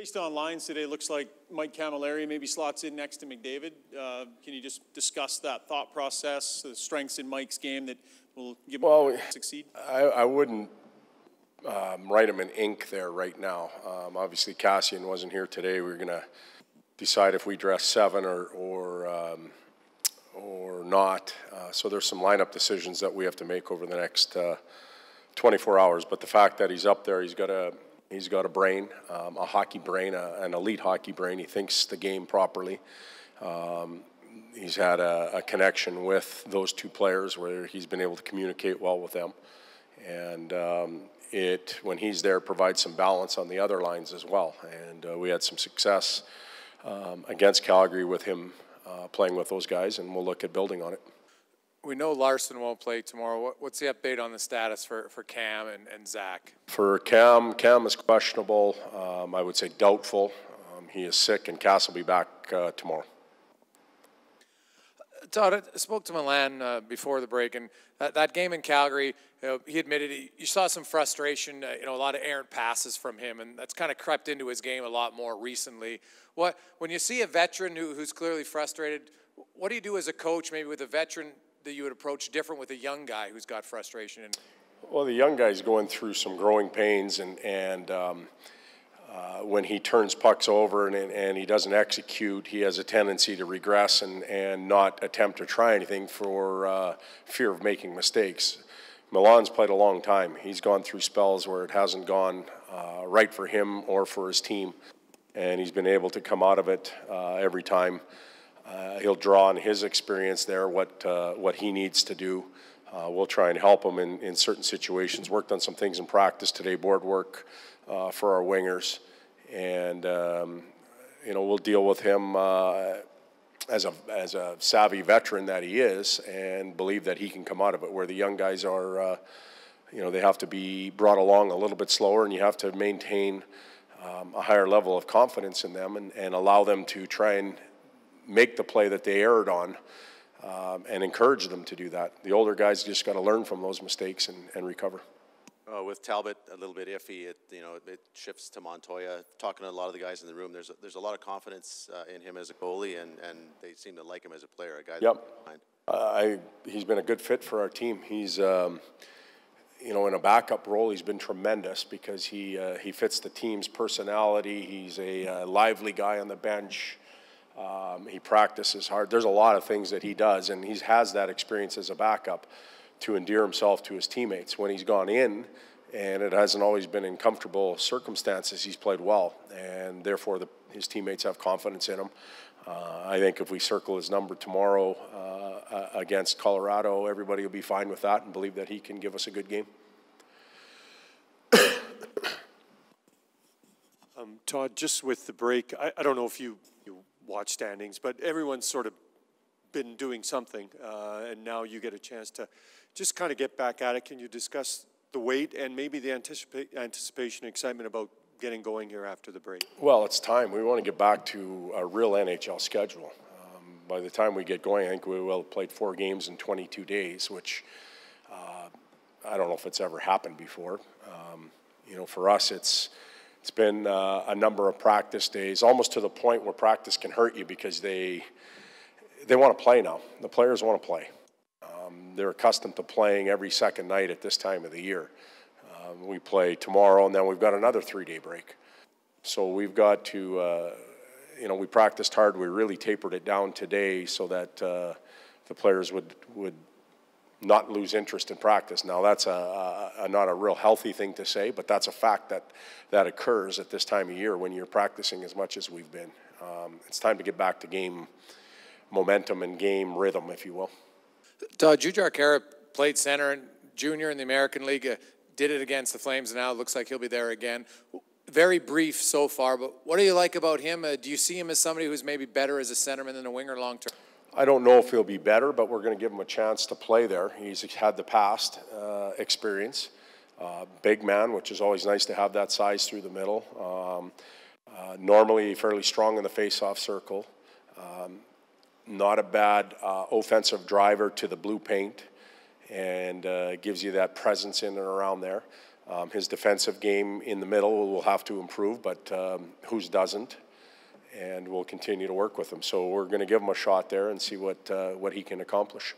Based on lines today, looks like Mike Camilleri maybe slots in next to McDavid. Can you just discuss that thought process, the strengths in Mike's game that will give him succeed? I wouldn't write him in ink there right now. Obviously, Cassian wasn't here today. We're going to decide if we dress 7 or not. So there's some lineup decisions that we have to make over the next 24 hours. But the fact that he's up there, he's got a brain, a hockey brain, an elite hockey brain. He thinks the game properly. He's had a connection with those two players where he's been able to communicate well with them. And when he's there, provides some balance on the other lines as well. And we had some success against Calgary with him playing with those guys, and we'll look at building on it. We know Larson won't play tomorrow. What's the update on the status for Cam and Zach? For Cam is questionable. I would say doubtful. He is sick, and Cass will be back tomorrow. Todd, I spoke to McLellan before the break, and that game in Calgary, he admitted you saw some frustration, a lot of errant passes from him, and that's kind of crept into his game a lot more recently. When you see a veteran who's clearly frustrated, what do you do as a coach, maybe with a veteran that you would approach different with a young guy who's got frustration? Well, the young guy's going through some growing pains, and when he turns pucks over and he doesn't execute, he has a tendency to regress and not attempt to try anything for fear of making mistakes. Milan's played a long time. He's gone through spells where it hasn't gone right for him or for his team, and he's been able to come out of it every time. He'll draw on his experience there, what he needs to do. We'll try and help him in certain situations. Worked on some things in practice today, board work for our wingers. And, we'll deal with him as a savvy veteran that he is, and believe that he can come out of it, where the young guys are, they have to be brought along a little bit slower, and you have to maintain a higher level of confidence in them and allow them to try and make the play that they erred on, and encourage them to do that. The older guys just got to learn from those mistakes and recover. With Talbot a little bit iffy, it shifts to Montoya. Talking to a lot of the guys in the room, there's a lot of confidence in him as a goalie, and they seem to like him as a player, a guy. Yep. He's been a good fit for our team. He's in a backup role, he's been tremendous because he fits the team's personality. He's a lively guy on the bench. He practices hard. There's a lot of things that he does, and he has that experience as a backup to endear himself to his teammates. When he's gone in, and it hasn't always been in comfortable circumstances, he's played well, and therefore his teammates have confidence in him. I think if we circle his number tomorrow against Colorado, everybody will be fine with that and believe that he can give us a good game. Todd, just with the break, I don't know if you watch standings, but everyone's sort of been doing something, and now you get a chance to just kind of get back at it. Can you discuss the wait and maybe the anticipation, excitement about getting going here after the break? Well, it's time. We want to get back to a real NHL schedule. By the time we get going, I think we will have played 4 games in 22 days, which I don't know if it's ever happened before. For us, it's been a number of practice days, almost to the point where practice can hurt you because they want to play now. The players want to play. They're accustomed to playing every second night at this time of the year. We play tomorrow, and then we've got another 3-day break. So we've got to, we practiced hard. We really tapered it down today so that the players would not lose interest in practice. Now, that's not a real healthy thing to say, but that's a fact that occurs at this time of year when you're practicing as much as we've been. It's time to get back to game momentum and game rhythm, if you will. Todd, Jujhar Khaira played center and junior in the American League, did it against the Flames, and now it looks like he'll be there again. Very brief so far, but what do you like about him? Do you see him as somebody who's maybe better as a centerman than a winger long term? I don't know if he'll be better, but we're going to give him a chance to play there. He's had the past experience. Big man, which is always nice to have that size through the middle. Normally fairly strong in the face-off circle. Not a bad offensive driver to the blue paint, and gives you that presence in and around there. His defensive game in the middle will have to improve, but whose doesn't? And we'll continue to work with him. So we're going to give him a shot there and see what he can accomplish.